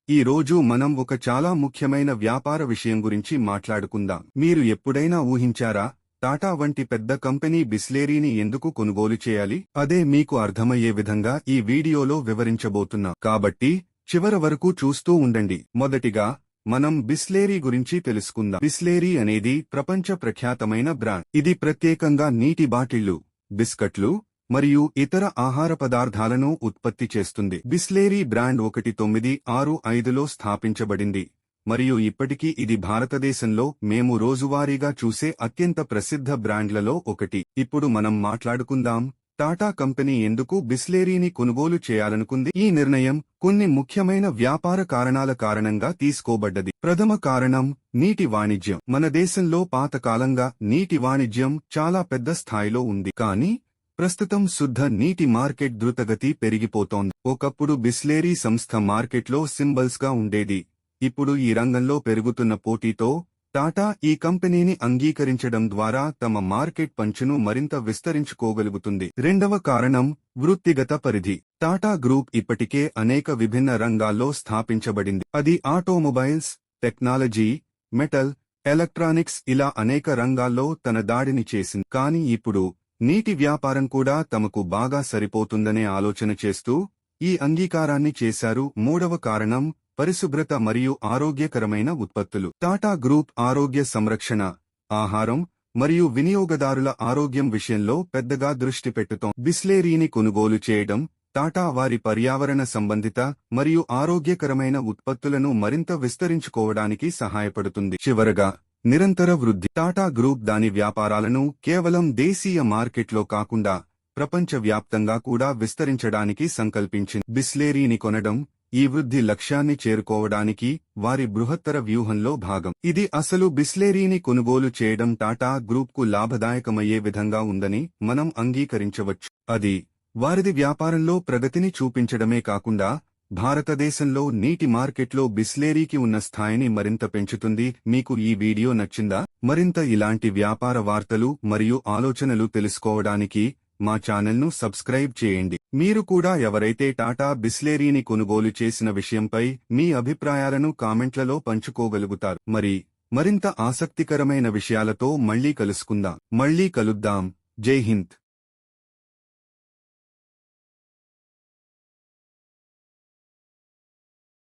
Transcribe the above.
ఈ రోజు మనం ఒక చాలా ముఖ్యమైన వ్యాపార విషయం గురించి మాట్లాడుకుందాం. మీరు ఎప్పుడైనా ఊహించారా, టాటా వంటి పెద్ద కంపెనీ బిస్లేరీని ఎందుకు కొనుగోలు చేయాలి? అదే మీకు అర్థమయ్యే విధంగా ఈ వీడియోలో వివరించబోతున్నా. కాబట్టి చివరి వరకు చూస్తూ ఉండండి. మొదటిగా మనం బిస్లేరీ గురించి తెలుసుకుందాం. బిస్లేరీ అనేది ప్రపంచ ప్రఖ్యాతమైన బ్రాండ్. ఇది ప్రత్యేకంగా నీటి బాటిళ్లు, బిస్కట్లు మరియు ఇతర ఆహార పదార్థాలను ఉత్పత్తి చేస్తుంది. బిస్లేరీ బ్రాండ్ 1965లో స్థాపించబడింది మరియు ఇప్పటికీ ఇది భారతదేశంలో మేము రోజువారీగా చూసే అత్యంత ప్రసిద్ధ బ్రాండ్లలో ఒకటి. ఇప్పుడు మనం మాట్లాడుకుందాం, టాటా కంపెనీ ఎందుకు బిస్లేరీని కొనుగోలు చేయాలనుకుంది. ఈ నిర్ణయం కొన్ని ముఖ్యమైన వ్యాపార కారణాల కారణంగా తీసుకోబడ్డది. ప్రథమ కారణం నీటి వాణిజ్యం. మన దేశంలో పాతకాలంగా నీటి వాణిజ్యం చాలా పెద్ద స్థాయిలో ఉంది, కానీ ప్రస్తుతం శుద్ధ నీటి మార్కెట్ ద్రుతగతి పెరిగిపోతోంది. ఒకప్పుడు బిస్లేరీ సంస్థ మార్కెట్లో సింబల్స్గా ఉండేది. ఇప్పుడు ఈ రంగంలో పెరుగుతున్న పోటీతో టాటా ఈ కంపెనీని అంగీకరించడం ద్వారా తమ మార్కెట్ పంచును మరింత విస్తరించుకోగలుగుతుంది. రెండవ కారణం వృత్తిగత పరిధి. టాటా గ్రూప్ ఇప్పటికే అనేక విభిన్న రంగాల్లో స్థాపించబడింది. అది ఆటోమొబైల్స్, టెక్నాలజీ, మెటల్, ఎలక్ట్రానిక్స్ ఇలా అనేక రంగాల్లో తన దాడిని చేసింది. కానీ ఇప్పుడు నీటి వ్యాపారం కూడా తమకు బాగా సరిపోతుందనే ఆలోచన చేస్తూ ఈ అంగీకారాన్ని చేశారు. మూడవ కారణం పరిశుభ్రత మరియు ఆరోగ్యకరమైన ఉత్పత్తులు. టాటా గ్రూప్ ఆరోగ్య సంరక్షణ, ఆహారం మరియు వినియోగదారుల ఆరోగ్యం విషయంలో పెద్దగా దృష్టి పెట్టుతోంది. బిస్లేరీని కొనుగోలు చేయడం టాటా వారి పర్యావరణ సంబంధిత మరియు ఆరోగ్యకరమైన ఉత్పత్తులను మరింత విస్తరించుకోవడానికి సహాయపడుతుంది. చివరగా నిరంతర వృద్ధి. టాటా గ్రూప్ దాని వ్యాపారాలను కేవలం దేశీయ మార్కెట్లో కాకుండా ప్రపంచవ్యాప్తంగా కూడా విస్తరించడానికి సంకల్పించింది. బిస్లేరీని కొనడం ఈ వృద్ధి లక్ష్యాన్ని చేరుకోవడానికి వారి బృహత్తర వ్యూహంలో భాగం. ఇది అసలు బిస్లేరీని కొనుగోలు చేయడం టాటా గ్రూప్కు లాభదాయకమయ్యే విధంగా ఉందని మనం అంగీకరించవచ్చు. అది వారిది వ్యాపారంలో ప్రగతిని చూపించడమే కాకుండా భారతదేశంలో నీటి మార్కెట్లో బిస్లేరీకి ఉన్న స్థాయిని మరింత పెంచుతుంది. మీకు ఈ వీడియో నచ్చిందా? మరింత ఇలాంటి వ్యాపార వార్తలు మరియు ఆలోచనలు తెలుసుకోవడానికి మా ఛానల్ను సబ్స్క్రైబ్ చేయండి. మీరు కూడా ఎవరైతే టాటా బిస్లేరీని కొనుగోలు చేసిన విషయంపై మీ అభిప్రాయాలను కామెంట్లలో పంచుకోగలుగుతారు. మరింత ఆసక్తికరమైన విషయాలతో మళ్ళీ కలుద్దాం. జై హింద్.